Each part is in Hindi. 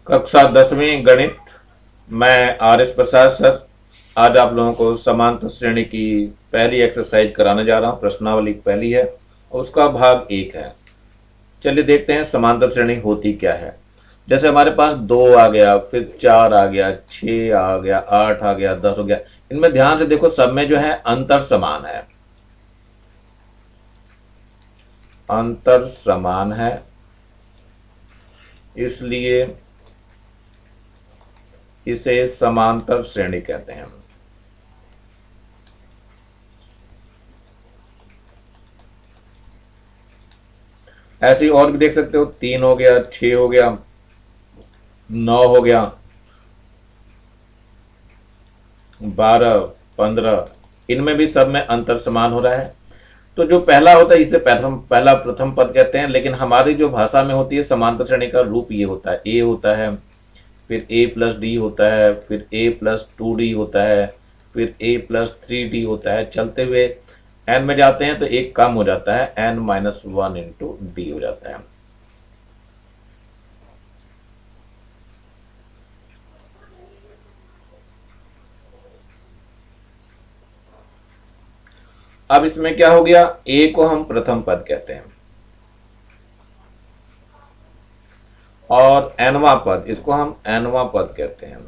कक्षा 10वीं गणित। मैं आर एस प्रसाद सर आज आप लोगों को समांतर श्रेणी की पहली एक्सरसाइज कराने जा रहा हूं। प्रश्नावली पहली है, उसका भाग 1 है। चलिए देखते हैं समांतर श्रेणी होती क्या है। जैसे हमारे पास 2 आ गया, फिर 4 आ गया, 6 आ गया, 8 आ गया, 10 हो गया। इनमें ध्यान से देखो, सब में जो है अंतर समान है, अंतर समान है, इसलिए इसे समांतर श्रेणी कहते हैं। ऐसे ही और भी देख सकते हो, 3 हो गया, 6 हो गया, 9 हो गया, 12, 15, इनमें भी सब में अंतर समान हो रहा है। तो जो पहला होता है इसे प्रथम पद कहते हैं, लेकिन हमारी जो भाषा में होती है समांतर श्रेणी का रूप ये होता है, ए होता है, फिर ए प्लस डी होता है, फिर ए प्लस 2d होता है, फिर ए प्लस 3d होता है। चलते हुए एन में जाते हैं तो एक कम हो जाता है, एन माइनस 1 इंटू डी हो जाता है। अब इसमें क्या हो गया, ए को हम प्रथम पद कहते हैं और एनवा पद, इसको हम एनवा पद कहते हैं।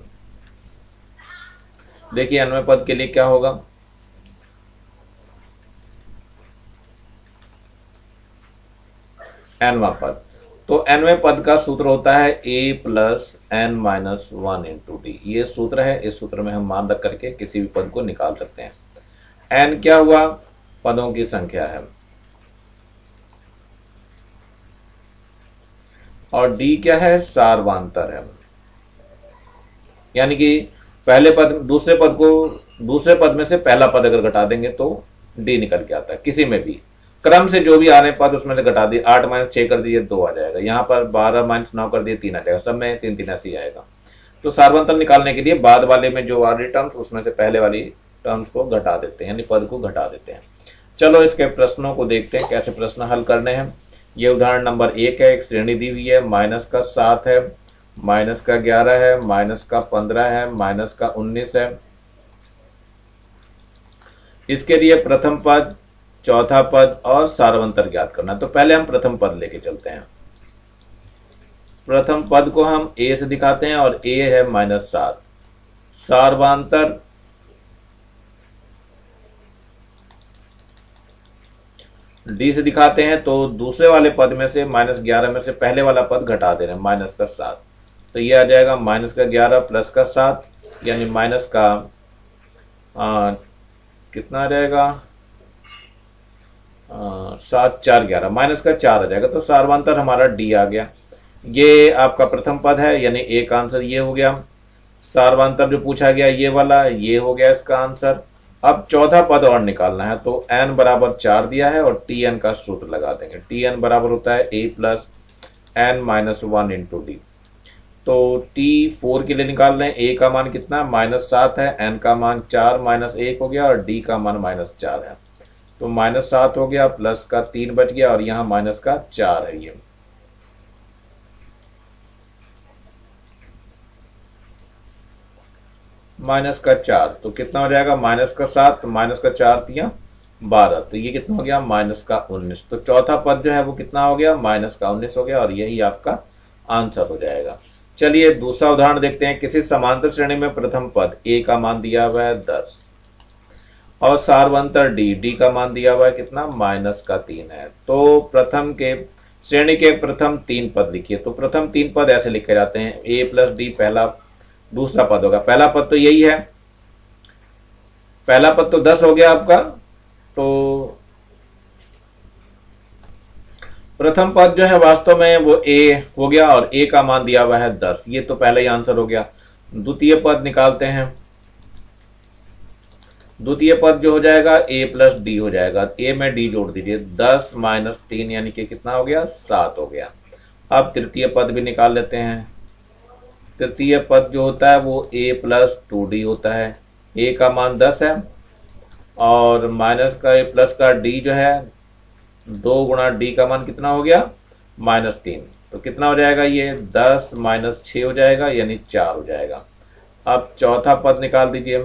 देखिए एनवे पद के लिए क्या होगा, एनवा पद, तो एनवे पद का सूत्र होता है A plus N minus 1 into D. ये सूत्र है, इस सूत्र में हम मान रख करके किसी भी पद को निकाल सकते हैं। एन क्या हुआ, पदों की संख्या है, और डी क्या है, सार्वंतर है। यानी कि पहले पद दूसरे पद में से पहला पद अगर घटा देंगे तो डी निकल के आता है। किसी में भी क्रम से जो भी आने पद उसमें से घटा दिए, 8 माइनस 6 कर दिए 2 आ जाएगा, यहां पर 12 माइनस 9 कर दिए 3 आ जाएगा, सब में 3 3 ऐसे ही आएगा। तो सार्वंतर निकालने के लिए बाद वाले में जो आ रही टर्म्स उसमें से पहले वाली टर्म्स को घटा देते हैं, यानी पद को घटा देते हैं। चलो इसके प्रश्नों को देखते हैं कैसे प्रश्न हल करने हैं। ये उदाहरण नंबर 1 है, एक श्रेणी दी हुई है, माइनस का 7 है, माइनस का 11 है, माइनस का 15 है, माइनस का 19 है। इसके लिए प्रथम पद, चौथा पद और सार्वंतर ज्ञात करना। तो पहले हम प्रथम पद लेके चलते हैं। प्रथम पद को हम ए से दिखाते हैं और ए है -7। सार्वंतर डी से दिखाते हैं, तो दूसरे वाले पद में से -11 में से पहले वाला पद घटा दे रहे हैं, माइनस का 7, तो ये आ जाएगा माइनस का 11 प्लस का 7, यानी माइनस का कितना आ जाएगा, 7 4 11, माइनस का 4 आ जाएगा। तो सार्वंतर हमारा डी आ गया। ये आपका प्रथम पद है, यानी ए का आंसर ये हो गया। सार्वंतर जो पूछा गया ये वाला, ये हो गया इसका आंसर। अब चौथा पद और निकालना है, तो n बराबर 4 दिया है और tn का सूत्र लगा देंगे। tn बराबर होता है a plus n minus 1 into D. तो t4 के लिए निकाल रहे हैं, a का मान कितना, -7 है, n का मान 4 माइनस 1 हो गया और d का मान -4 है। तो -7 हो गया, प्लस का 3 बच गया और यहाँ माइनस का 4 है। ये माइनस का 4, तो कितना हो जाएगा, माइनस का 7, माइनस का 4 दिया 12, तो ये कितना हो गया, माइनस का 19। तो चौथा पद जो है वो कितना हो गया, माइनस का 19 हो गया और यही आपका आंसर हो जाएगा। चलिए दूसरा उदाहरण देखते हैं। किसी समांतर श्रेणी में प्रथम पद ए का मान दिया हुआ है 10 और सार्वंतर डी का मान दिया हुआ है कितना, माइनस का 3 है। तो प्रथम के श्रेणी के प्रथम 3 पद लिखिए। तो प्रथम 3 पद ऐसे लिखे जाते हैं, ए प्लस डी पहला, दूसरा पद होगा, पहला पद तो यही है, पहला पद तो 10 हो गया आपका। तो प्रथम पद जो है वास्तव में वो ए हो गया और ए का मान दिया हुआ है 10, ये तो पहले ही आंसर हो गया। द्वितीय पद निकालते हैं। द्वितीय पद जो हो जाएगा ए प्लस डी हो जाएगा, ए में डी जोड़ दीजिए, 10 माइनस 3 यानी कि कितना हो गया, 7 हो गया। अब तृतीय पद भी निकाल लेते हैं। तृतीय पद जो होता है वो a प्लस 2d होता है, a का मान 10 है और माइनस का प्लस का d जो है 2 गुणा d का मान कितना हो गया, -3। तो कितना हो जाएगा, ये 10 माइनस 6 हो जाएगा, यानी 4 हो जाएगा। अब चौथा पद निकाल दीजिए,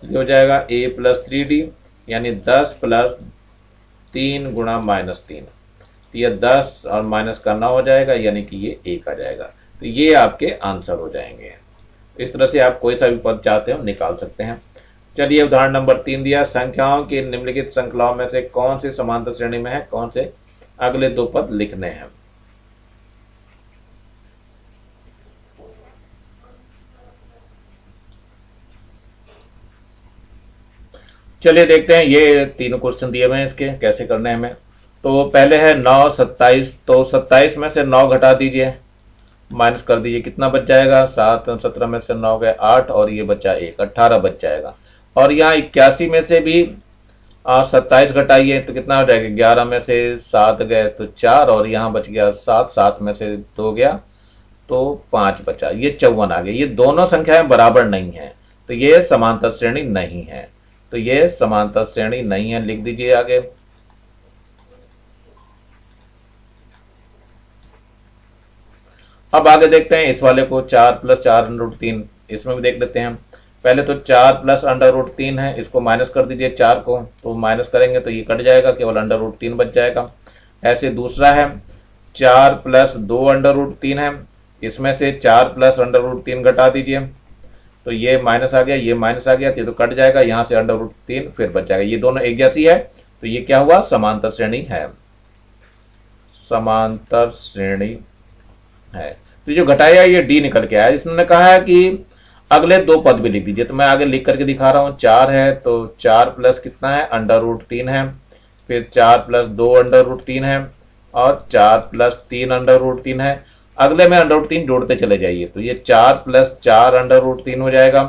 ये हो जाएगा a प्लस 3d, यानी 10 प्लस 3 गुणा माइनस 3, तो ये 10 और माइनस का 9 हो जाएगा, यानी कि ये 1 आ जाएगा। तो ये आपके आंसर हो जाएंगे। इस तरह से आप कोई सा भी पद चाहते हो निकाल सकते हैं। चलिए उदाहरण नंबर 3 दिया, संख्याओं की निम्नलिखित श्रृंखलाओं में से कौन सी समांतर श्रेणी में है, कौन से अगले दो पद लिखने हैं। चलिए देखते हैं, ये तीनों क्वेश्चन दिए हुए हैं, इसके कैसे करने हैं हमें। तो पहले है 9 27, तो 27 में से 9 घटा दीजिए, माइनस कर दीजिए, कितना बच जाएगा, 7 17 में से 9 गए 8 और ये बचा 1, 18 बच जाएगा। और यहाँ 81 में से भी 27 घटाइए तो कितना हो जाएगा, 11 में से 7 गए तो 4 और यहाँ बच गया 7, 7 में से 2 गया तो 5 बचा, ये 54 आ गया। ये दोनों संख्याएं बराबर नहीं है, तो ये समांतर श्रेणी नहीं है, तो ये समांतर श्रेणी नहीं है, लिख दीजिए आगे। अब आगे देखते हैं इस वाले को, 4 प्लस 4 अंडर रूट 3, इसमें भी देख लेते हैं। पहले तो 4 प्लस अंडर रूट 3 है, इसको माइनस कर दीजिए 4 को, तो माइनस करेंगे तो ये कट जाएगा, केवल अंडर रूट 3 बच जाएगा। ऐसे दूसरा है 4 प्लस 2 अंडर रूट 3 है, इसमें से 4 प्लस अंडर रूट 3 घटा दीजिए, तो ये माइनस आ गया, ये माइनस आ गया, ये तो कट जाएगा, यहां से अंडर रूट 3 फिर बच जाएगा। ये दोनों एक जैसी है, तो ये क्या हुआ, समांतर श्रेणी है, समांतर श्रेणी है। तो जो घटाया ये डी निकल के आया। इसने कहा है कि अगले दो पद भी लिख दीजिए, तो मैं आगे लिख करके दिखा रहा हूं। 4 है तो 4 प्लस कितना है, अंडर रूट 3 है, फिर 4 प्लस 2 अंडर रूट 3 है और 4 प्लस 3 अंडर रूट 3 है। अगले में अंडर रूट 3 जोड़ते चले जाइए, तो ये 4 प्लस 4 अंडर रूट 3 हो जाएगा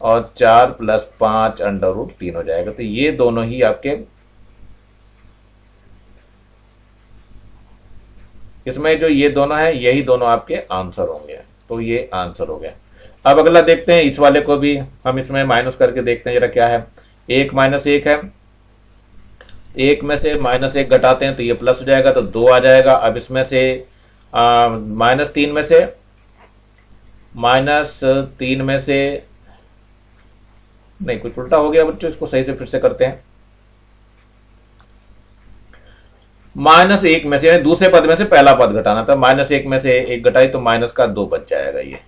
और 4 प्लस 5 अंडर रूट 3 हो जाएगा। तो ये दोनों ही आपके, इसमें जो ये दोनों है यही दोनों आपके आंसर होंगे, तो ये आंसर हो गया। अब अगला देखते हैं, इस वाले को भी हम इसमें माइनस करके देखते हैं जरा क्या है। 1 माइनस 1 है, 1 में से माइनस 1 घटाते हैं तो ये प्लस हो जाएगा, तो 2 आ जाएगा। अब इसमें से माइनस 3 में से, माइनस 3 में से नहीं, कुछ उल्टा हो गया बच्चों, इसको सही से फिर से करते हैं। माइनस 1 में से, दूसरे पद में से पहला पद घटाना था, माइनस 1 में से 1 घटाई तो माइनस का 2 बच जाएगा। ये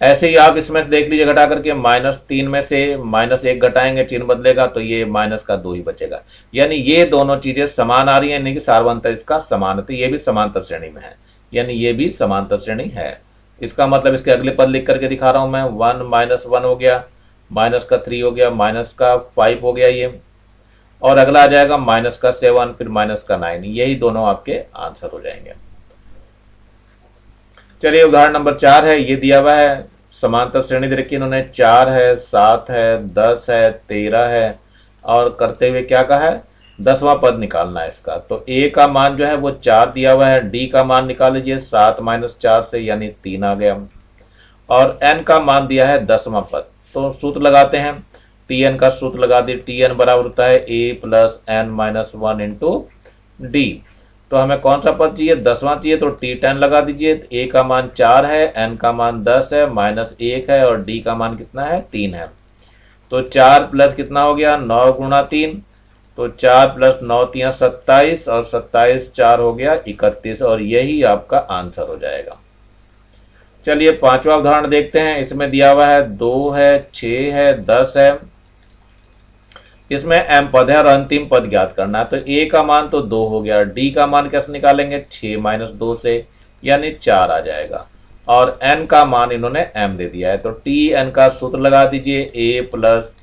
ऐसे ही आप इसमें से देख लीजिए घटा करके, माइनस 3 में से माइनस 1 घटाएंगे, चिन्ह बदलेगा तो ये माइनस का 2 ही बचेगा। यानी ये दोनों चीजें समान आ रही है, यानी कि सारवंतर इसका समान है, तो ये भी समांतर श्रेणी में है, यानी ये भी समांतर श्रेणी है। इसका मतलब इसके अगले पद लिख करके दिखा रहा हूं मैं। 1 माइनस 1 हो गया, माइनस का 3 हो गया, माइनस का 5 हो गया ये, और अगला आ जाएगा माइनस का 7, फिर माइनस का 9, यही दोनों आपके आंसर हो जाएंगे। चलिए उदाहरण नंबर 4 है, ये दिया हुआ है, समांतर श्रेणी दे रखी इन्होंने, 4 है, 7 है, 10 है, 13 है, और करते हुए क्या कहा है, 10वां पद निकालना है इसका। तो ए का मान जो है वो 4 दिया हुआ है, डी का मान निकाल लीजिए 7 माइनस 4 से, यानी 3 आ गया, और एन का मान दिया है 10वां पद। तो सूत्र लगाते हैं, टी एन का सूत्र लगा दी, टी एन बराबर होता है A plus N minus 1 into D. तो हमें कौन सा पद चाहिए, 10वां चाहिए, तो टी 10 लगा दीजिए। ए का मान 4 है, एन का मान 10 है, माइनस 1 है, और डी का मान कितना है, 3 है। तो 4 प्लस कितना हो गया, 9 गुणा 3, तो 4 प्लस 9 3 27, और 27 4 हो गया 31, और यही आपका आंसर हो जाएगा। चलिए 5वां उदाहरण देखते हैं। इसमें दिया हुआ है 2 है, 6 है, 10 है, इसमें m पद है और अंतिम पद ज्ञात करना है। तो a का मान तो 2 हो गया, d का मान कैसे निकालेंगे, 6 माइनस 2 से, यानी 4 आ जाएगा, और n का मान इन्होंने m दे दिया है। तो टी एन का सूत्र लगा दीजिए, a plus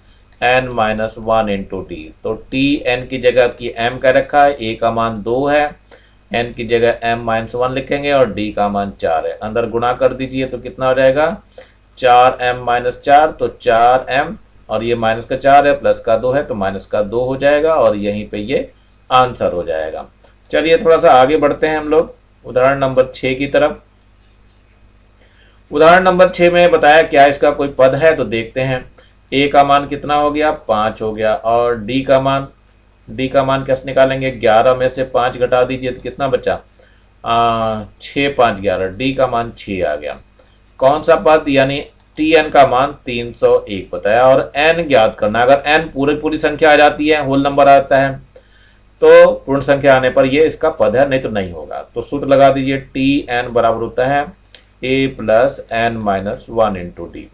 N minus 1 into T. तो टी एन की जगह की m कह रखा है, a का मान 2 है, n की जगह m माइनस 1 लिखेंगे, और d का मान 4 है। अंदर गुणा कर दीजिए तो कितना हो जाएगा, 4m माइनस 4, तो 4m, और ये माइनस का 4 है, प्लस का 2 है, तो माइनस का 2 हो जाएगा, और यहीं पे ये आंसर हो जाएगा। चलिए थोड़ा सा आगे बढ़ते हैं हम लोग उदाहरण नंबर 6 की तरफ। उदाहरण नंबर 6 में बताया क्या इसका कोई पद है, तो देखते हैं। a का मान कितना हो गया, 5 हो गया, और d का मान डी का मान कैसे निकालेंगे, 11 में से 5 घटा दीजिए तो कितना बचा, 6 5 11, डी का मान 6 आ गया। कौन सा पद, यानी टी एन का मान 301 बताया और एन ज्ञात करना। अगर एन पूरी संख्या आ जाती है, होल नंबर आता है, तो पूर्ण संख्या आने पर ये इसका पद है, नहीं तो नहीं होगा। तो सूत्र लगा दीजिए, टी एन बराबर होता है A plus N minus 1 into D.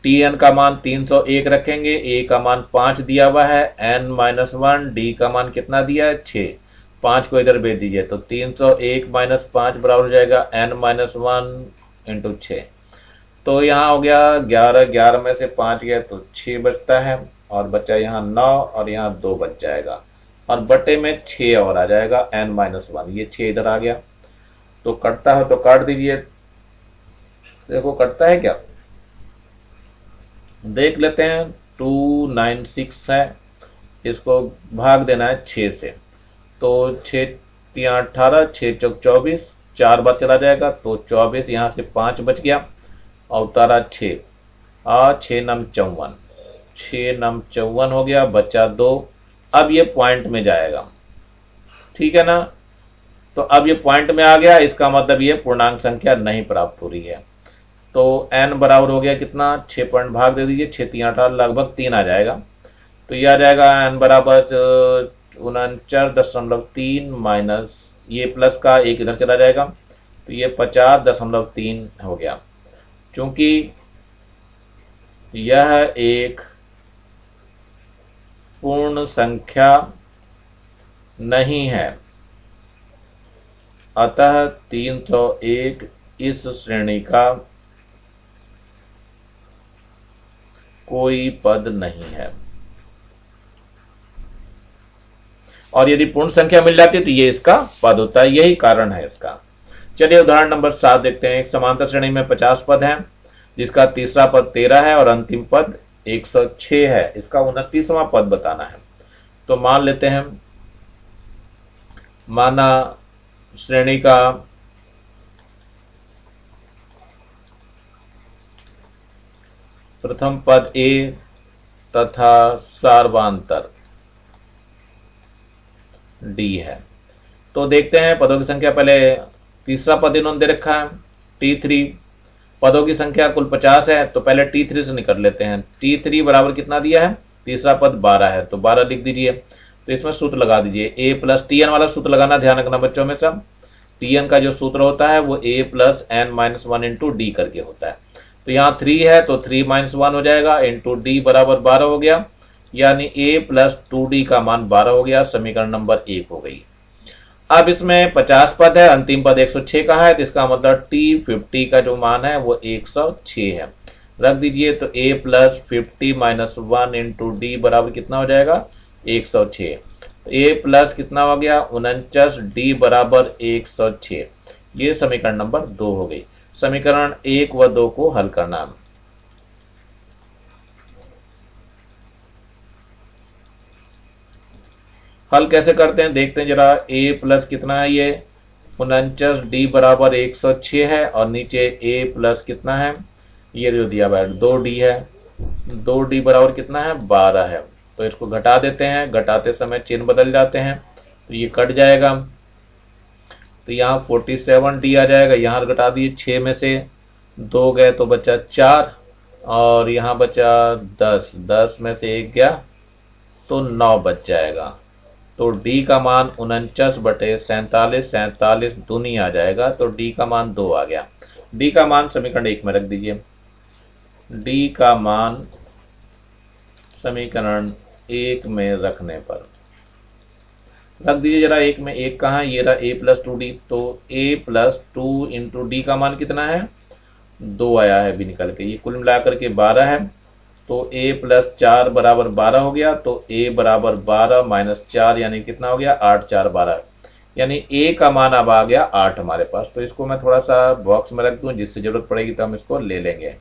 T N का मान 301 रखेंगे, ए का मान 5 दिया हुआ है, एन माइनस 1, डी का मान कितना दिया है 6, 5 को इधर भेज दीजिए तो 301 माइनस 5 बराबर हो जाएगा एन माइनस 1 इंटू 6। तो यहाँ हो गया 11, 11 में से 5 गए तो 6 बचता है और बचा यहाँ 9 और यहाँ 2 बच जाएगा और बटे में 6 और आ जाएगा एन माइनस 1, ये 6 इधर आ गया। तो कटता है तो काट दीजिए, देखो कटता है क्या, देख लेते हैं। 296 है, इसको भाग देना है 6 से, तो 6 3 18, 6 चौक 24, 4 बार चला जाएगा तो 24, यहाँ से 5 बच गया और उतारा 6 और 6 नम 54, 6 नम 54 हो गया, बचा 2। अब ये पॉइंट में जाएगा, ठीक है ना। तो अब ये पॉइंट में आ गया, इसका मतलब ये पूर्णांक संख्या नहीं प्राप्त हो रही है। तो n बराबर हो गया कितना, 6 पॉइंट भाग दे दीजिए, 6 3 18 लगभग 3 आ जाएगा। तो ये आ जाएगा n बराबर 49.3 माइनस ये प्लस का 1 इधर चला जाएगा तो ये 50.3 हो गया। चूंकि यह एक पूर्ण संख्या नहीं है, अतः 301 इस श्रेणी का कोई पद नहीं है। और यदि पूर्ण संख्या मिल जाती है तो ये इसका पद होता है, यही कारण है इसका। चलिए उदाहरण नंबर 7 देखते हैं। एक समांतर श्रेणी में 50 पद हैं, जिसका तीसरा पद 13 है और अंतिम पद 106 है। इसका 29वां पद बताना है। तो मान लेते हैं, माना श्रेणी का प्रथम पद ए तथा सार्वांतर डी है। तो देखते हैं पदों की संख्या। पहले तीसरा पद इन्होंने दे रखा है T3, पदों की संख्या कुल 50 है, तो पहले T3 से निकल लेते हैं। T3 बराबर कितना दिया है, तीसरा पद 12 है, तो 12 लिख दीजिए। तो इसमें सूत्र लगा दीजिए, ए प्लस टी एन वाला सूत्र लगाना, ध्यान रखना बच्चों में सब। टी एन का जो सूत्र होता है वो A plus N minus 1 into D करके होता है। तो यहाँ 3 है तो 3 माइनस 1 हो जाएगा, इंटू डी बराबर 12 हो गया, यानी a प्लस 2d का मान 12 हो गया। समीकरण नंबर 1 हो गई। अब इसमें 50 पद है, अंतिम पद 106 का है, तो इसका मतलब T50 का जो मान है वो 106 है। रख दीजिए तो a plus 50 minus 1 into D बराबर कितना हो जाएगा 106। a प्लस कितना हो गया 49, d बराबर 106। ये समीकरण नंबर 2 हो गई। समीकरण 1 व 2 को हल करना। हल कैसे करते हैं देखते हैं जरा। a प्लस कितना है, ये 49, d बराबर 106 है और नीचे a प्लस कितना है, ये जो दिया हुआ है 2d है, 2d बराबर कितना है 12 है। तो इसको घटा देते हैं, घटाते समय चिन्ह बदल जाते हैं तो ये कट जाएगा। तो यहाँ 47d आ जाएगा, यहाँ घटा दिए 6 में से 2 गए तो बचा 4 और यहाँ बचा 10, 10 में से 1 गया तो 9 बच जाएगा। तो d का मान 49/47, 47 दूनी आ जाएगा तो d का मान 2 आ गया। d का मान समीकरण 1 में रख दीजिए। d का मान समीकरण 1 में रखने पर रख दीजिए जरा। 1 में 1 कहाँ, ये रहा a प्लस 2d, तो a प्लस 2 इंटू डी का मान कितना है 2 आया है भी निकल के, ये कुल मिलाकर के 12 है। तो a प्लस 4 बराबर 12 हो गया, तो a बराबर 12 माइनस 4 यानी कितना हो गया 8 4 12, यानी a का मान अब आ गया 8 हमारे पास। तो इसको मैं थोड़ा सा बॉक्स में रख दूं, जिससे जरूरत पड़ेगी तो हम इसको ले लेंगे।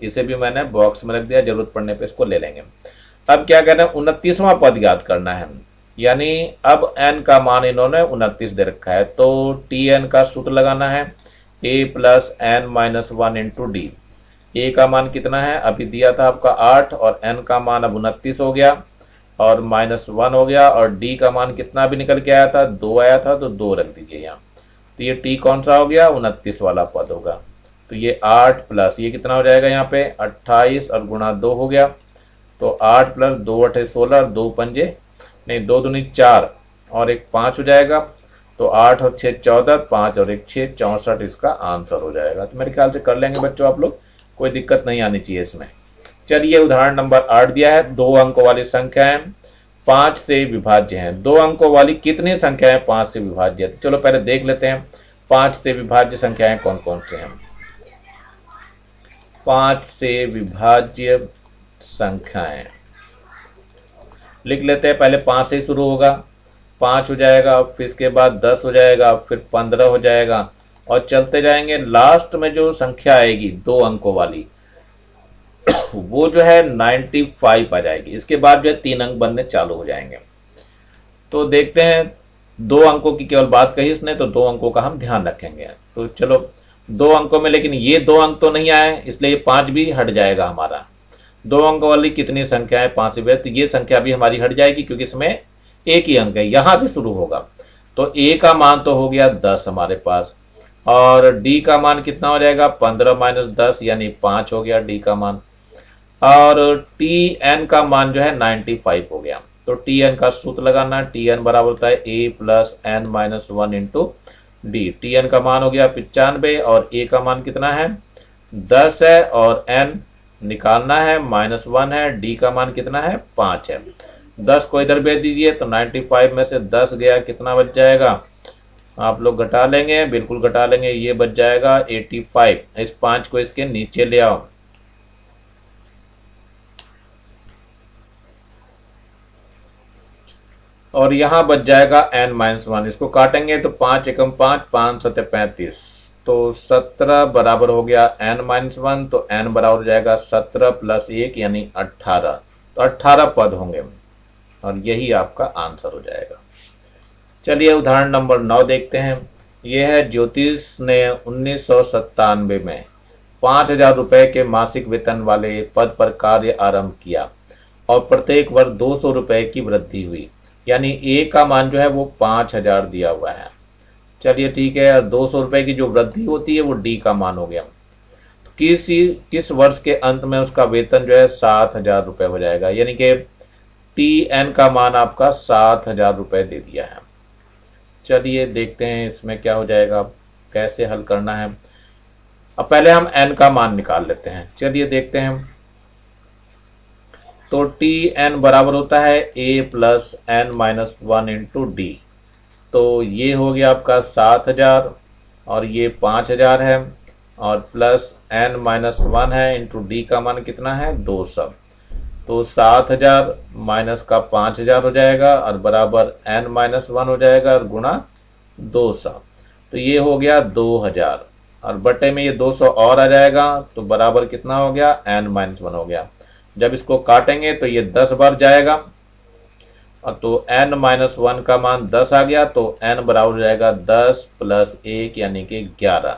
इसे भी मैंने बॉक्स में रख दिया, जरूरत पड़ने पे इसको ले लेंगे। अब क्या कहना है 29वां पद ज्ञात करना है, यानी अब n का मान इन्होंने 29 दे रखा है तो tn का सूत्र लगाना है, a plus N minus 1 into D. a का मान कितना है, अभी दिया था आपका 8 और n का मान अब 29 हो गया और -1 हो गया, और डी का मान कितना भी निकल के आया था, 2 आया था, तो 2 रख दीजिए यहाँ। तो ये टी कौन सा हो गया, 29 वाला पद होगा। तो ये 8 प्लस ये कितना हो जाएगा यहाँ पे 28 और गुणा 2 हो गया। तो 8 प्लस 2 8 16, 2 पंजे नहीं 2 दूनी 4 और एक 5 हो जाएगा। तो 8 और 6 14, 5 और एक 6 64 इसका आंसर हो जाएगा। तो मेरे ख्याल से कर लेंगे बच्चों आप लोग, कोई दिक्कत नहीं आनी चाहिए इसमें। चलिए उदाहरण नंबर 8 दिया है, 2 अंकों वाली संख्याएं 5 से विभाज्य हैं। 2 अंकों वाली कितनी संख्याएं 5 से विभाज्य है? चलो पहले देख लेते हैं 5 से विभाज्य संख्याएं कौन कौन से हैं। 5 से विभाज्य संख्याएं लिख लेते हैं। पहले 5 से ही शुरू होगा, 5 हो जाएगा, फिर इसके बाद 10 हो जाएगा, फिर 15 हो जाएगा, और चलते जाएंगे। लास्ट में जो संख्या आएगी 2 अंकों वाली वो जो है 95 आ जाएगी। इसके बाद जो है 3 अंक बनने चालू हो जाएंगे। तो देखते हैं, 2 अंकों की केवल बात कही इसने, तो 2 अंकों का हम ध्यान रखेंगे। तो चलो 2 अंकों में, लेकिन ये 2 अंक तो नहीं आए, इसलिए ये 5 भी हट जाएगा हमारा। 2 अंक वाली कितनी संख्या है 5 से, तो ये संख्या भी हमारी हट जाएगी, क्योंकि इसमें एक ही अंक है, यहां से शुरू होगा। तो ए का मान तो हो गया 10 हमारे पास, और डी का मान कितना हो जाएगा 15 - 10 यानी 5 हो गया डी का मान, और टी एन का मान जो है 95 हो गया। तो टी एन का सूत्र लगाना, टी एन बराबर होता है A plus N minus 1 into D. T N का मान हो गया 95, और ए का मान कितना है 10 है, और एन निकालना है -1 है, डी का मान कितना है 5 है। 10 को इधर भेज दीजिए, तो 95 में से 10 गया, कितना बच जाएगा, आप लोग घटा लेंगे, बिल्कुल घटा लेंगे, ये बच जाएगा 85। इस 5 को इसके नीचे ले आओ, और यहां बच जाएगा n-1। इसको काटेंगे तो 5 एकम 5, 5 7 35, तो 17 बराबर हो गया n-1। तो n बराबर हो जाएगा 17 प्लस 1 यानी 18। तो 18 पद होंगे, और यही आपका आंसर हो जाएगा। चलिए उदाहरण नंबर 9 देखते हैं। यह है, ज्योतिष ने 1997 में 5000 रुपए के मासिक वेतन वाले पद पर कार्य आरंभ किया, और प्रत्येक वर्ष 200 रुपए की वृद्धि हुई, यानी ए का मान जो है वो 5000 दिया हुआ है। चलिए ठीक है, 200 रुपए की जो वृद्धि होती है वो डी का मान हो गया। तो किस वर्ष के अंत में उसका वेतन जो है 7000 रुपए हो जाएगा, यानी कि टी एन का मान आपका 7000 रुपए दे दिया है। चलिए देखते हैं इसमें क्या हो जाएगा, कैसे हल करना है। अब पहले हम एन का मान निकाल लेते हैं। चलिए देखते हैं। तो टी एन बराबर होता है A plus N minus 1 into D. तो ये हो गया आपका 7000, और ये 5000 है, और प्लस एन माइनस 1 है, इंटू डी का मान कितना है 200। तो 7000 माइनस का 5000 हो जाएगा, और बराबर एन माइनस 1 हो जाएगा, और गुणा 200। तो ये हो गया 2000, और बटे में ये 200 और आ जाएगा, तो बराबर कितना हो गया एन माइनस 1 हो गया। जब इसको काटेंगे तो ये 10 बार जाएगा, और तो n माइनस 1 का मान 10 आ गया, तो n बराबर हो जाएगा 10 प्लस 1 यानी कि 11,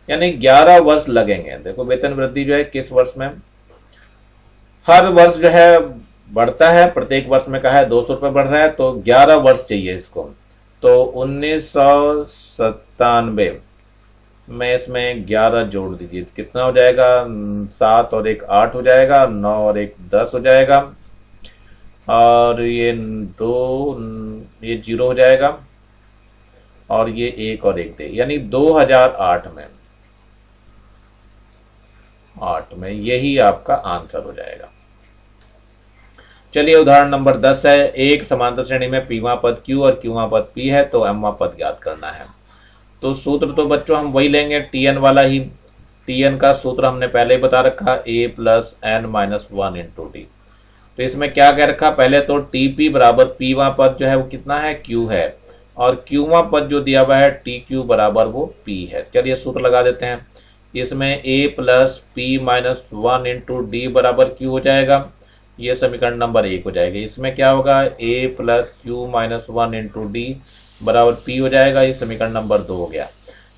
यानी 11 वर्ष लगेंगे। देखो वेतन वृद्धि जो है किस वर्ष में, हर वर्ष जो है बढ़ता है, प्रत्येक वर्ष में कहा है 200 रुपए बढ़ रहा है, तो 11 वर्ष चाहिए इसको। तो 1997 में इसमें 11 जोड़ दीजिए, कितना हो जाएगा 7 और 1 8 हो जाएगा, 9 और 1 10 हो जाएगा, और ये 2 ये 0 हो जाएगा, और ये 1 और 1 दे, यानी 2008 में यही आपका आंसर हो जाएगा। चलिए उदाहरण नंबर 10 है। एक समांतर श्रेणी में पीवा पद Q और Qवा पद P है, तो एमवा पद ज्ञात करना है। तो सूत्र तो बच्चों हम वही लेंगे, टीएन वाला ही। टीएन का सूत्र हमने पहले ही बता रखा, A plus N minus 1 into D. तो इसमें क्या कह रखा, पहले तो टीपी बराबर पीवा पद जो है वो कितना है Q है, और Qवा पद जो दिया हुआ है टी क्यू बराबर वो P है। चलिए सूत्र लगा देते हैं। इसमें A plus P minus 1 into D बराबर Q हो जाएगा, ये समीकरण नंबर 1 हो जाएगा। इसमें क्या होगा, A plus Q minus 1 into D बराबर P हो जाएगा, ये समीकरण नंबर 2 हो गया।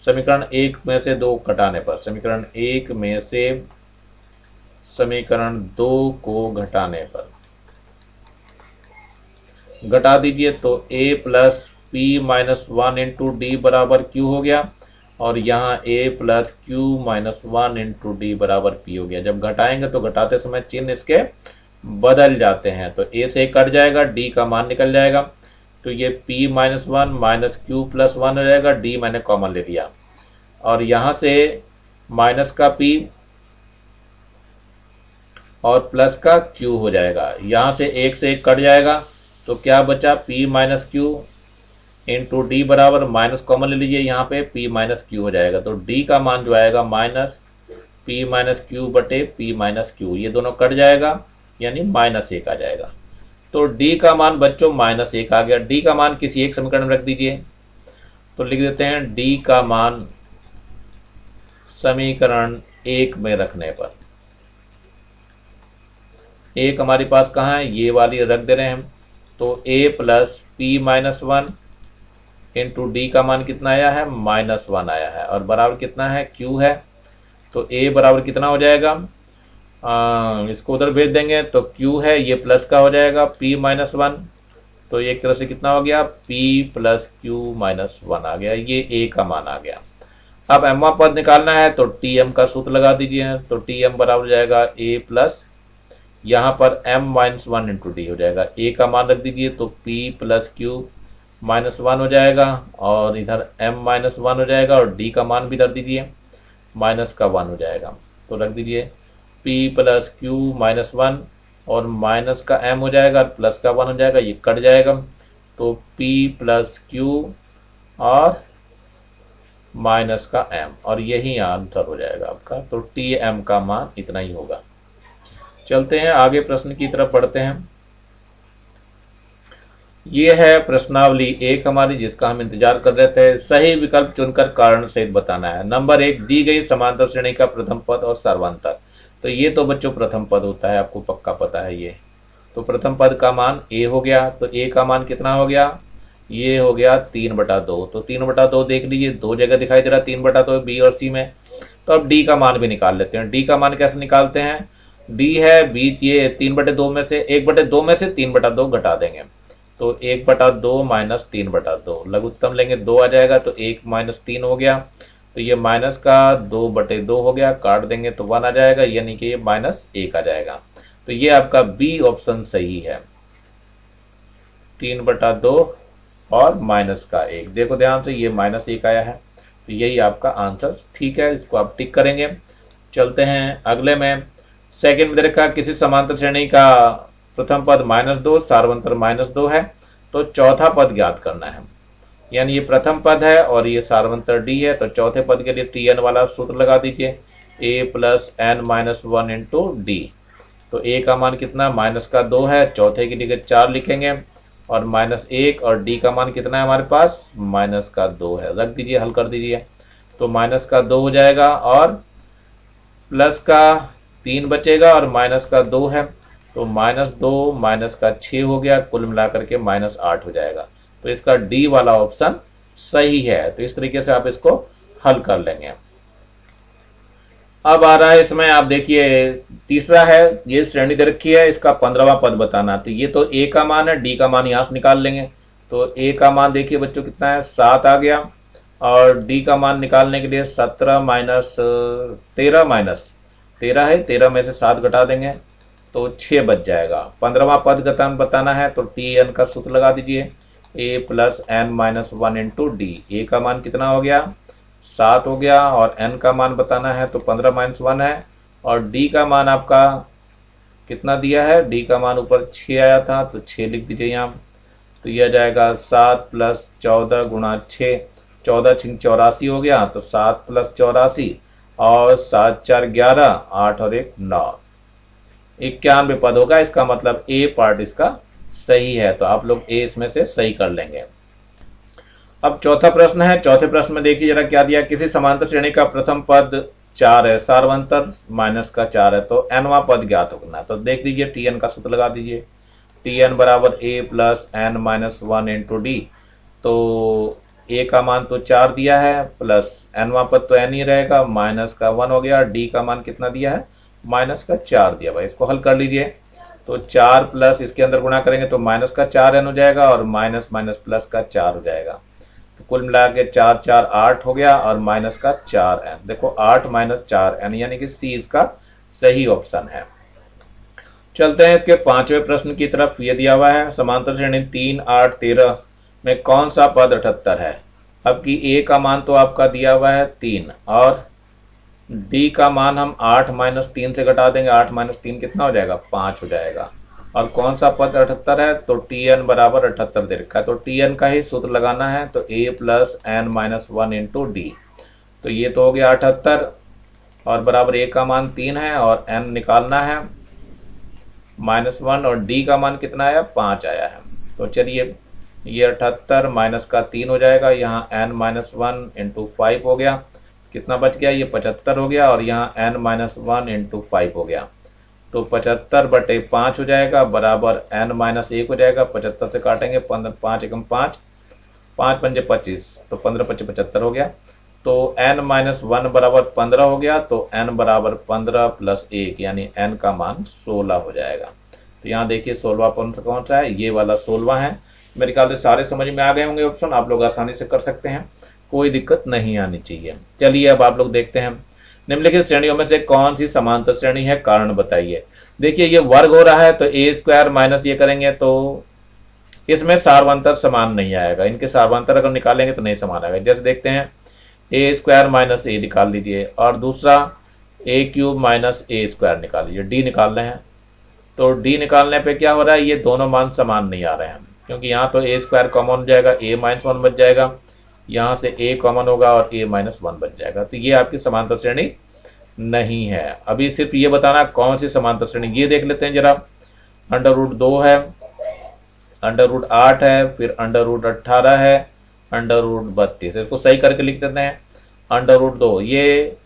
समीकरण 1 में से 2 घटाने पर, समीकरण 1 में से समीकरण 2 को घटाने पर घटा दीजिए तो a plus P minus one into D बराबर क्यू हो गया, और यहाँ a plus Q minus one into D बराबर पी हो गया। जब घटाएंगे तो घटाते समय चिन्ह इसके बदल जाते हैं, तो a से कट जाएगा, d का मान निकल जाएगा, तो ये p minus one minus Q plus one हो जाएगा, d मैंने कॉमन ले लिया, और यहां से माइनस का p और प्लस का q हो जाएगा। यहां से एक कट जाएगा, तो क्या बचा p minus Q into D बराबर माइनस कॉमन ले लीजिए, यहाँ पे p माइनस क्यू हो जाएगा, तो d का मान जो आएगा माइनस p माइनस क्यू बटे p माइनस क्यू, ये दोनों कट जाएगा यानी माइनस एक आ जाएगा। तो d का मान बच्चों माइनस एक आ गया। d का मान किसी एक समीकरण में रख दीजिए, तो लिख देते हैं d का मान समीकरण एक में रखने पर, एक हमारे पास कहाँ है, ये वाली रख दे रहे हैं हम, तो a plus P minus one into D का मान कितना आया है, माइनस वन आया है, और बराबर कितना है, q है, तो a बराबर कितना हो जाएगा, इसको उधर भेज देंगे तो q है, ये प्लस का हो जाएगा p माइनस वन, तो एक तरह से कितना हो गया, p plus Q minus one आ गया, ये a का मान आ गया। अब m पद निकालना है तो tm का सूत्र लगा दीजिए, तो tm बराबर हो जाएगा a प्लस, यहाँ पर m minus one into D हो जाएगा, a का मान रख दीजिए तो p plus Q minus one हो जाएगा, और इधर m माइनस वन हो जाएगा, और d का मान भी रख दीजिए माइनस का वन हो जाएगा, तो रख दीजिए p plus Q minus one, और माइनस का m हो जाएगा और प्लस का वन हो जाएगा, ये कट जाएगा, तो p प्लस क्यू और माइनस का m, और यही आंसर हो जाएगा आपका। तो tm का मान इतना ही होगा। चलते हैं आगे प्रश्न की तरफ बढ़ते हैं। ये है प्रश्नावली एक हमारी, जिसका हम इंतजार कर रहे थे। सही विकल्प चुनकर कारण सहित बताना है। नंबर एक, दी गई समांतर श्रेणी का प्रथम पद और सर्वांतर। तो ये तो बच्चों प्रथम पद होता है, आपको पक्का पता है ये। तो प्रथम पद का मान a हो गया, तो a का मान कितना हो गया, ये हो गया 3/2। तो 3/2 देख लीजिए, दो जगह दिखाई दे रहा 3/2 बी और सी में। तो अब d का मान भी निकाल लेते हैं। d का मान कैसे निकालते हैं, d है बीच ये 3/2 में से 1/2 में से 3/2 घटा देंगे, तो 1/2 माइनस 3/2 लघुत्तम लेंगे 2 आ जाएगा, तो 1 माइनस 3 हो गया, तो ये माइनस का 2/2 हो गया, काट देंगे तो 1 आ जाएगा, यानी कि ये -1 आ जाएगा। तो ये आपका बी ऑप्शन सही है, 3/2 और माइनस का 1। देखो ध्यान से, ये -1 आया है, तो यही आपका आंसर ठीक है, इसको आप टिक करेंगे। चलते हैं अगले में। सेकंड में देखा, किसी समांतर श्रेणी का प्रथम पद -2, सार्वंतर -2 है, तो चौथा पद ज्ञात करना है। यानी ये प्रथम पद है और ये सार्वंतर डी है, तो चौथे पद के लिए tn वाला सूत्र लगा दीजिए, a plus n minus one into D. तो a का मान कितना, -2 है, चौथे के लिए 4 लिखेंगे, और -1, और d का मान कितना है हमारे पास, -2 है। रख दीजिए, हल कर दीजिए, तो -2 हो जाएगा, और प्लस का 3 बचेगा, और -2 है, तो -2 -6 हो गया, कुल मिलाकर के -8 हो जाएगा। तो इसका डी वाला ऑप्शन सही है। तो इस तरीके से आप इसको हल कर लेंगे। अब आ रहा है इसमें, आप देखिए तीसरा है, ये श्रेणी दे रखी है, इसका 15वां पद बताना। तो ये तो a का मान है, d का मान यहां से निकाल लेंगे। तो a का मान देखिए बच्चों कितना है, 7 आ गया, और d का मान निकालने के लिए 17 माइनस 13 है, 13 में से 7 घटा देंगे तो 6 बच जाएगा। 15वां पद बताना है, तो tn का सूत्र लगा दीजिए, a plus n minus 1 into D. a का मान कितना हो गया, 7 हो गया, और n का मान बताना है तो 15 माइनस 1 है, और d का मान आपका कितना दिया है, d का मान ऊपर 6 आया था, तो 6 लिख दीजिए यहाँ। तो यह जाएगा 7 प्लस 14 गुणा 6, 14 6 84 हो गया, तो 7 प्लस 84, और 7 4 11, 8 और 1 9, 91 पद होगा। इसका मतलब ए पार्ट इसका सही है, तो आप लोग ए इसमें से सही कर लेंगे। अब चौथा प्रश्न है। चौथे प्रश्न में देखिए जरा क्या दिया, किसी समांतर श्रेणी का प्रथम पद 4 है, सार्वंतर -4 है, तो nवां पद ज्ञात करना है। तो देख लीजिए, tn का सूत्र लगा दीजिए, tn बराबर a plus n minus 1 into D. तो a का मान तो 4 दिया है, प्लस nवां पद तो n ही रहेगा, माइनस का 1 हो गया, d का मान कितना दिया है, -4 दिया। भाई इसको हल कर लीजिए, तो 4 प्लस इसके अंदर गुणा करेंगे तो माइनस का 4n हो जाएगा और माइनस माइनस प्लस का 4 हो जाएगा। तो कुल मिला के 4 4 8 हो गया और माइनस का 4n। देखो 8 माइनस 4n यानी कि सी इसका सही ऑप्शन है। चलते हैं इसके पांचवें प्रश्न की तरफ। ये दिया हुआ है समांतर श्रेणी 3 8 13 में कौन सा पद 78 है। अब की ए का मान तो आपका दिया हुआ है 3 और डी का मान हम 8 माइनस 3 से घटा देंगे। 8 माइनस 3 कितना हो जाएगा, 5 हो जाएगा। और कौन सा पद 78 है, तो टी एन बराबर 78 दे रखा है, तो टी एन का ही सूत्र लगाना है। तो A plus N minus 1 into D, तो ये तो हो गया 78 और बराबर ए का मान 3 है और एन निकालना है -1 और डी का मान कितना आया, 5 आया है। तो चलिए ये 78 माइनस का 3 हो जाएगा, यहाँ एन माइनस 1 इंटू 5 हो गया, कितना बच गया, ये 75 हो गया और यहाँ एन माइनस 1 इंटू 5 हो गया। तो 75 बटे 5 हो जाएगा बराबर एन माइनस 1 हो जाएगा। 75 से काटेंगे 5 एकम 5, 5 पंजे 25, तो 15 25 75 हो गया। तो n माइनस 1 बराबर 15 हो गया। तो n बराबर 15 प्लस 1 यानी n का मान 16 हो जाएगा। तो यहाँ देखिए 16 कौन सा है, ये वाला 16 है। मेरे ख्याल से सारे समझ में आ गए होंगे ऑप्शन, आप लोग आसानी से कर सकते हैं, कोई दिक्कत नहीं आनी चाहिए। चलिए अब आप लोग देखते हैं निम्नलिखित श्रेणियों में से कौन सी समांतर श्रेणी है, कारण बताइए। देखिए ये वर्ग हो रहा है तो ए स्क्वायर माइनस ये करेंगे तो इसमें सार्वंतर समान नहीं आएगा, इनके सार्वंतर अगर निकालेंगे तो नहीं समान आएगा। जैसे देखते हैं ए स्क्वायर माइनस ए निकाल लीजिए और दूसरा ए क्यूब माइनस ए स्क्वायर निकाल लीजिए, डी निकालने हैं। तो डी निकालने पे क्या हो रहा है, ये दोनों मान समान नहीं आ रहे हैं, क्योंकि यहाँ तो ए स्क्वायर कॉमन हो जाएगा, ए माइनस 1 बच जाएगा, यहाँ से ए कॉमन होगा और ए माइनस 1 बच जाएगा। तो ये आपकी समांतर श्रेणी नहीं है। अभी सिर्फ ये बताना कौन सी समांतर श्रेणी, ये देख लेते हैं जरा। √2 है, √8 है, फिर √18 है, √32, इसको सही करके लिख देते हैं। √2 ये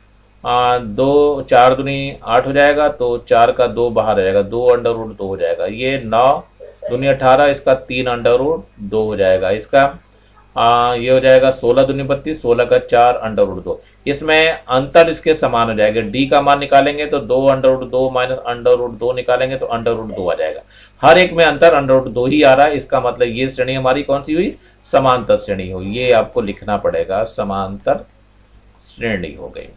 2 4 दूनी 8 हो जाएगा, तो 4 का 2 बाहर आ जाएगा, 2 √2 हो जाएगा। ये 9 दूनी 18, इसका 3 √2 हो जाएगा। इसका ये हो जाएगा 16 दूनी 32, 16 का 4 √2। इसमें अंतर इसके समान हो जाएगा। डी का मान निकालेंगे तो 2 √2 माइनस √2 निकालेंगे तो √2 आ जाएगा। हर एक में अंतर √2 ही आ रहा है, इसका मतलब ये श्रेणी हमारी कौन सी हुई, समांतर श्रेणी हुई। ये आपको लिखना पड़ेगा, समांतर श्रेणी हो गई।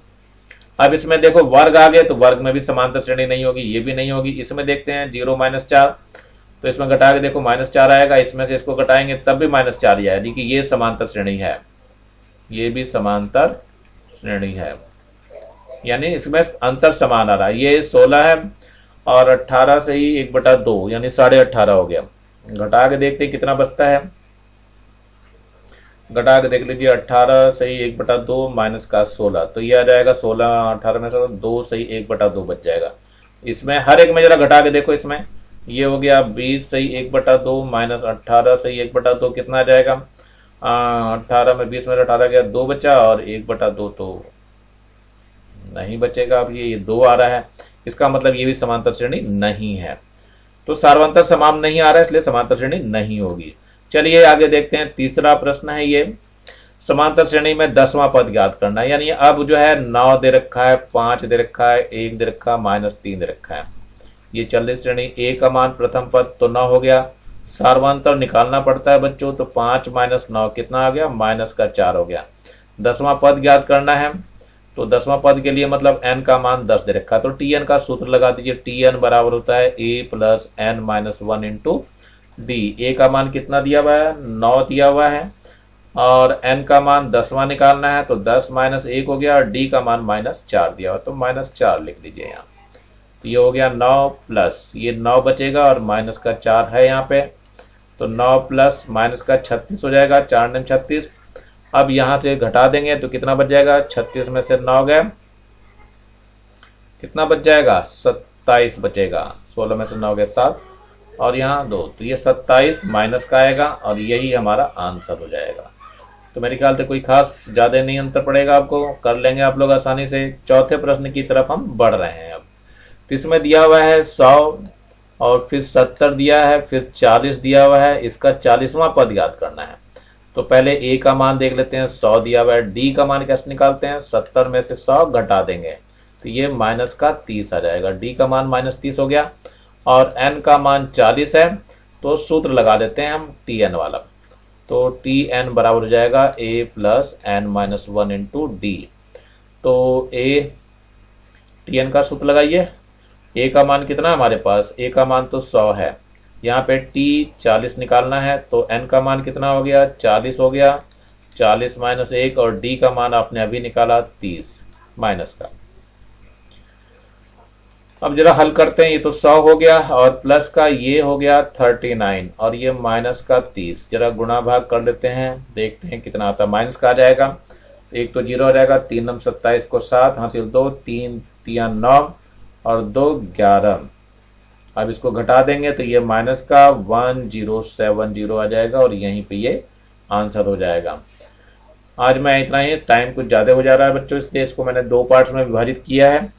अब इसमें देखो वर्ग आ गए तो वर्ग में भी समांतर श्रेणी नहीं होगी, ये भी नहीं होगी। इसमें देखते हैं 0 - 4, तो इसमें घटा के देखो -4 आएगा, इसमें से इसको घटाएंगे तब भी -4 ही आएगा, कि ये समांतर श्रेणी है, ये भी समांतर श्रेणी है, यानी इसमें अंतर समान आ रहा है। ये 16 है और 18 से ही 1/2 यानी 18.5 हो गया। घटा के देखते कितना बचता है, घटा के देख लीजिए 18 से ही 1/2 माइनस का 16, तो ये आ जाएगा 16 18 में से 2 से ही 1/2 बच जाएगा। इसमें हर एक में जरा घटा के देखो, इसमें ये हो गया 20 से ही 1/2 माइनस 18 से ही 1/2 कितना आ जाएगा, 18 में 20 में 18 गया, 2 बचा और 1/2 तो नहीं बचेगा। अब ये 2 आ रहा है, इसका मतलब ये भी समांतर श्रेणी नहीं है। तो सार्वंतर समान नहीं आ रहा है, इसलिए समांतर श्रेणी नहीं होगी। चलिए आगे देखते हैं, तीसरा प्रश्न है ये, समांतर श्रेणी में 10वां पद ज्ञात करना है। यानी अब जो है 9 दे रखा है, 5 दे रखा है, 1 दे रखा है, -3 दे रखा है। ये चल रही श्रेणी, ए का मान प्रथम पद तो 9 हो गया, सार्वंतर निकालना पड़ता है बच्चों, तो 5 - 9 कितना आ गया, -4 हो गया। 10वां पद ज्ञात करना है, तो 10वां पद के लिए मतलब n का मान 10 दे रखा है, तो tn का सूत्र लगा दीजिए। tn बराबर होता है a plus n minus 1 into D. A का मान कितना दिया हुआ है, 9 दिया हुआ है और n का मान 10वां निकालना है, तो 10 - 1 हो गया और डी का मान -4 दिया हुआ, तो -4 लिख लीजिए यहाँ। तो ये हो गया 9 प्लस ये 9 बचेगा और माइनस का 4 है यहाँ पे, तो 9 प्लस माइनस का 36 हो जाएगा, 4 9 36। अब यहां से घटा देंगे तो कितना बच जाएगा, 36 में से 9 गए, कितना बच जाएगा, 27 बचेगा। 16 में से 9 गए 7 और यहाँ 2, तो ये 27 माइनस का आएगा और यही हमारा आंसर हो जाएगा। तो मेरे ख्याल से कोई खास ज्यादा नहीं अंतर पड़ेगा, आपको कर लेंगे आप लोग आसानी से। चौथे प्रश्न की तरफ हम बढ़ रहे हैं। अब इसमें दिया हुआ है 100 और फिर 70 दिया है, फिर 40 दिया हुआ है, इसका 40वां पद याद करना है। तो पहले ए का मान देख लेते हैं, 100 दिया हुआ है। डी का मान कैसे निकालते हैं, 70 में से 100 घटा देंगे तो ये -30 आ जाएगा। डी का मान -30 हो गया और n का मान 40 है, तो सूत्र लगा देते हैं हम Tn वाला। तो Tn बराबर हो जाएगा a plus n minus 1 into D. तो Tn का सूत्र लगाइए। a का मान कितना है हमारे पास, a का मान तो 100 है, यहाँ पे t 40 निकालना है, तो n का मान कितना हो गया, 40 हो गया, 40 माइनस 1, और d का मान आपने अभी निकाला 30 माइनस का। अब जरा हल करते हैं, ये तो 100 हो गया और प्लस का ये हो गया 39 और ये माइनस का 30। जरा गुणा भाग कर लेते हैं, देखते हैं कितना आता है। माइनस का आ जाएगा, एक तो 0 हो जाएगा, 3 नम 27 को 7 हासिल 2, 3 तिया 9 और 2 11। अब इसको घटा देंगे तो ये माइनस का 1070 आ जाएगा और यहीं पे ये आंसर हो जाएगा। आज मैं इतना ही, टाइम कुछ ज्यादा हो जा रहा है बच्चों, इसलिए इसको मैंने 2 पार्ट्स में विभाजित किया है।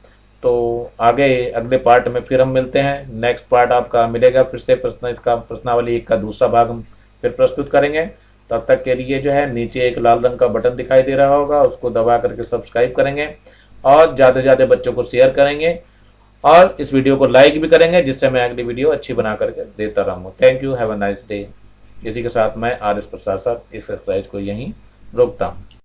तो आगे अगले पार्ट में फिर हम मिलते हैं। नेक्स्ट पार्ट आपका मिलेगा फिर से प्रश्न, इसका प्रश्नावली 1 का दूसरा भाग हम फिर प्रस्तुत करेंगे। तब तक के लिए जो है नीचे एक लाल रंग का बटन दिखाई दे रहा होगा, उसको दबा करके सब्सक्राइब करेंगे और ज्यादा से ज्यादा बच्चों को शेयर करेंगे और इस वीडियो को लाइक भी करेंगे, जिससे मैं अगली वीडियो अच्छी बना करके देता रहूंगा। Thank you, have a nice day. इसी के साथ मैं RS प्रसाद सर इस एक्सरसाइज को यहीं रोकता हूँ।